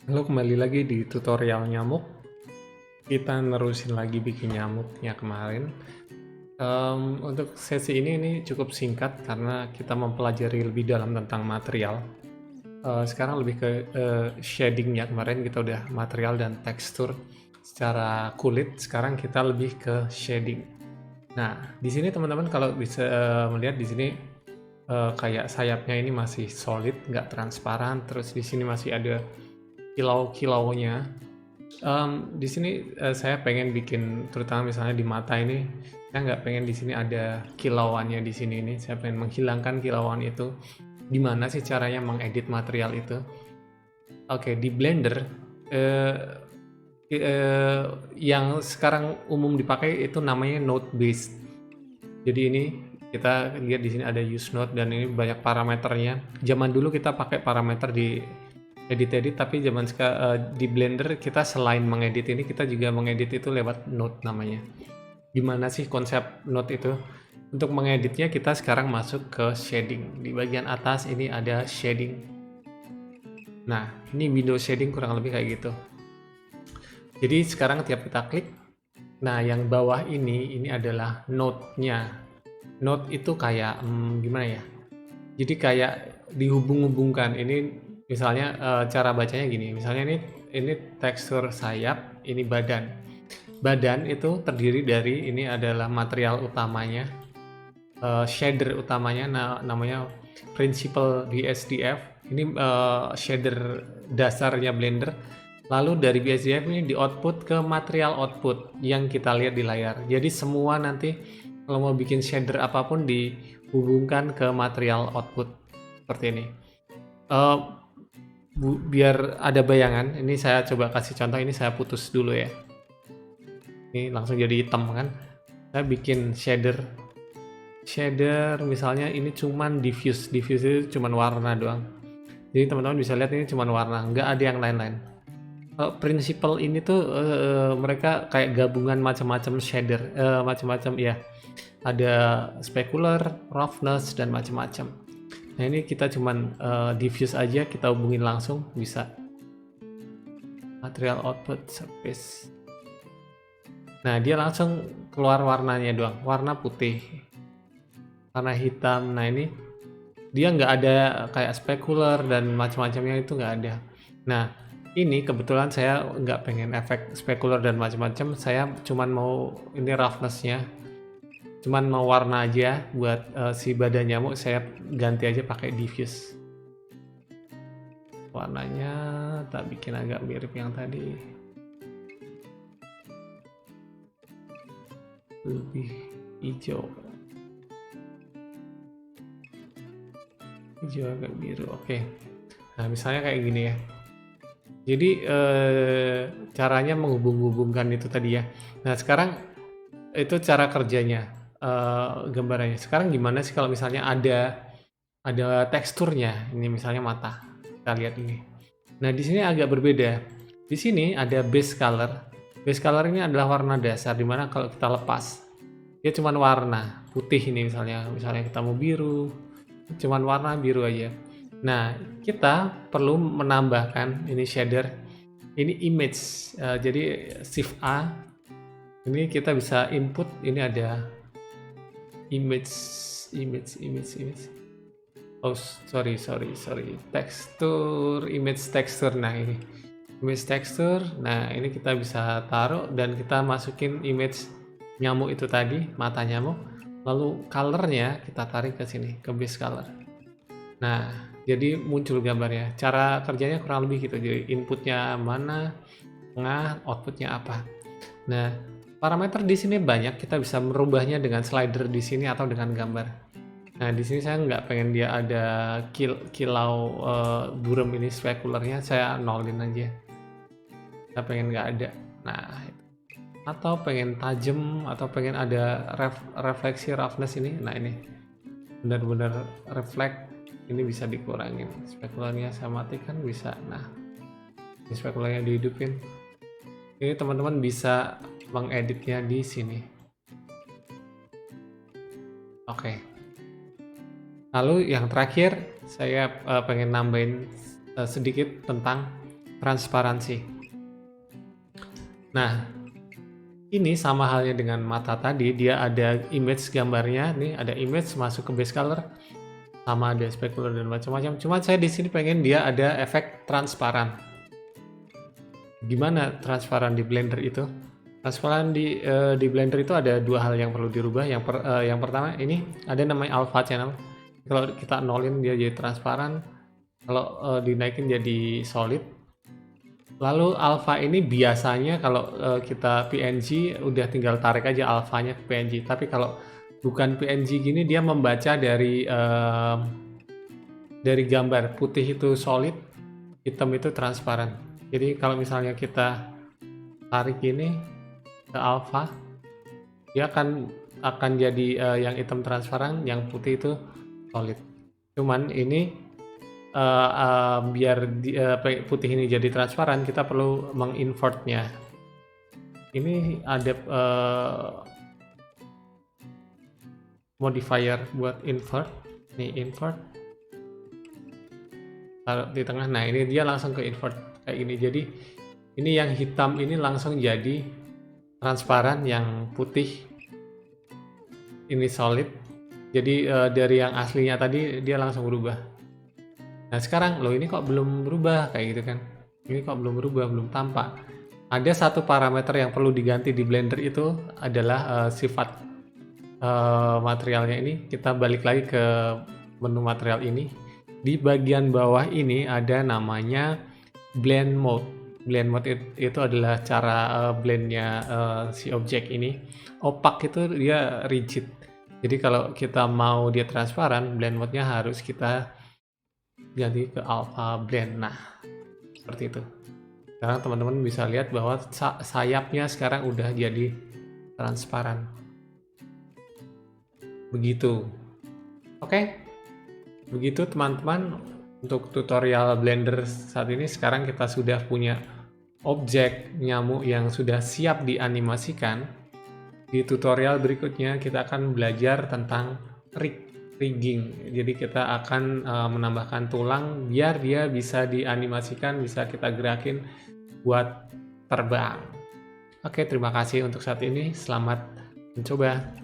Halo, kembali lagi di tutorial nyamuk. Kita nerusin lagi bikin nyamuknya kemarin. Untuk sesi ini cukup singkat karena kita mempelajari lebih dalam tentang material. Sekarang lebih ke shading-nya. Kemarin kita udah material dan tekstur secara kulit. Sekarang kita lebih ke shading. Nah, di sini teman-teman kalau bisa melihat di sini kayak sayapnya ini masih solid, nggak transparan. Terus di sini masih ada kilau-kilaunya. Di sini saya pengen bikin, terutama misalnya di mata ini, saya nggak pengen di sini ada kilauannya di sini ini. Saya pengen menghilangkan kilauan itu. Gimana sih caranya mengedit material itu? Oke, di Blender eh, yang sekarang umum dipakai itu namanya node based. Jadi ini kita lihat di sini ada use node dan ini banyak parameternya. Zaman dulu kita pakai parameter di edit-edit, tapi di Blender kita selain mengedit ini kita juga mengedit itu lewat node namanya. Gimana sih konsep node itu? Untuk mengeditnya kita sekarang masuk ke shading. Di bagian atas ini ada shading. Nah, ini window shading kurang lebih kayak gitu. Jadi sekarang tiap kita klik, nah yang bawah ini adalah node-nya. Node itu kayak gimana ya? Jadi kayak dihubung-hubungkan. Ini misalnya cara bacanya gini. Misalnya ini tekstur sayap, ini badan. Badan itu terdiri dari ini adalah material utamanya, shader utamanya namanya Principal BSDF. Ini shader dasarnya Blender. Lalu dari BSDF ini di output ke material output yang kita lihat di layar. Jadi semua nanti kalau mau bikin shader apapun dihubungkan ke material output seperti ini. Eh, biar ada bayangan, ini saya coba kasih contoh. Ini saya putus dulu ya. Ini langsung jadi hitam kan. Saya bikin shader misalnya ini cuman diffuse itu cuman warna doang. Jadi teman-teman bisa lihat ini cuman warna, nggak ada yang lain-lain. Principle ini tuh mereka kayak gabungan macam-macam shader, macam-macam ya. Ada specular, roughness dan macam-macam. Nah ini kita cuman diffuse aja, kita hubungin langsung bisa. Material output surface. Nah dia langsung keluar warnanya doang, warna putih, warna hitam. Nah ini dia nggak ada kayak specular dan macam-macamnya, itu nggak ada. Nah ini kebetulan saya nggak pengen efek specular dan macam-macam, saya cuman mau ini roughness-nya, cuman mau warna aja buat si badan nyamuk. Saya ganti aja pakai diffuse. Warnanya tak bikin agak mirip yang tadi, lebih hijau agak biru. Oke. Nah misalnya kayak gini ya. Jadi caranya menghubung-hubungkan itu tadi ya. Nah sekarang itu cara kerjanya, gambarannya. Sekarang gimana sih kalau misalnya ada teksturnya? Ini misalnya mata. Kita lihat ini. Nah di sini agak berbeda. Di sini ada base color. Base color ini adalah warna dasar, dimana kalau kita lepas dia cuma warna putih. Ini misalnya kita mau biru, cuman warna biru aja. Nah kita perlu menambahkan ini shader, ini image. Jadi shift A, ini kita bisa input. Ini ada image. Oh sorry, tekstur, image tekstur. Nah ini image tekstur. Nah ini kita bisa taruh dan kita masukin image nyamuk itu tadi, mata nyamuk. Lalu colornya kita tarik ke sini, ke base color. Nah jadi muncul gambarnya. Cara kerjanya kurang lebih gitu. Jadi inputnya mana, tengah, outputnya apa. Nah parameter di sini banyak, kita bisa merubahnya dengan slider di sini atau dengan gambar. Nah di sini saya nggak pengen dia ada kilau burem ini spekularnya, saya nolin aja. Saya pengen nggak ada. Nah atau pengen tajam, atau pengen ada refleksi roughness ini. Nah ini benar-benar reflect, ini bisa dikurangin. Spekularnya saya matikan bisa. Nah ini spekularnya dihidupin. Ini teman-teman bisa mengeditnya di sini. Oke. Lalu yang terakhir saya pengen nambahin sedikit tentang transparansi. Nah, ini sama halnya dengan mata tadi, dia ada image gambarnya, nih ada image masuk ke base color, sama ada specular dan macam-macam. Cuma saya di sini pengen dia ada efek transparan. Gimana transparan di Blender itu? Transparan di Blender itu ada dua hal yang perlu dirubah. Yang pertama ini ada namanya alpha channel. Kalau kita nolin dia jadi transparan, kalau dinaikin jadi solid. Lalu alpha ini biasanya kalau kita PNG udah tinggal tarik aja alfanya ke PNG. Tapi kalau bukan PNG gini dia membaca dari gambar, putih itu solid, hitam itu transparan. Jadi kalau misalnya kita tarik ini ke alpha, dia akan jadi yang hitam transparan, yang putih itu solid. Cuman ini biar putih ini jadi transparan, kita perlu menginvertnya. Ini ada modifier buat invert. Nih invert, taruh di tengah. Nah ini dia langsung ke invert kayak gini. Jadi ini yang hitam ini langsung jadi transparan, yang putih ini solid. Jadi dari yang aslinya tadi dia langsung berubah. Nah sekarang loh ini kok belum berubah kayak gitu kan, ini kok belum berubah, belum tampak. Ada satu parameter yang perlu diganti di Blender, itu adalah sifat materialnya ini. Kita balik lagi ke menu material ini. Di bagian bawah ini ada namanya blend mode. Blend mode itu adalah cara blendnya si objek ini. Opak itu dia rigid. Jadi kalau kita mau dia transparan, blend mode-nya harus kita ganti ke alpha blend. Nah seperti itu. Sekarang teman-teman bisa lihat bahwa sayapnya sekarang udah jadi transparan. Begitu. Oke, begitu teman-teman untuk tutorial Blender saat ini. Sekarang kita sudah punya objek nyamuk yang sudah siap dianimasikan. Di tutorial berikutnya kita akan belajar tentang rigging. Jadi kita akan menambahkan tulang biar dia bisa dianimasikan, bisa kita gerakin buat terbang. Oke, terima kasih untuk saat ini. Selamat mencoba.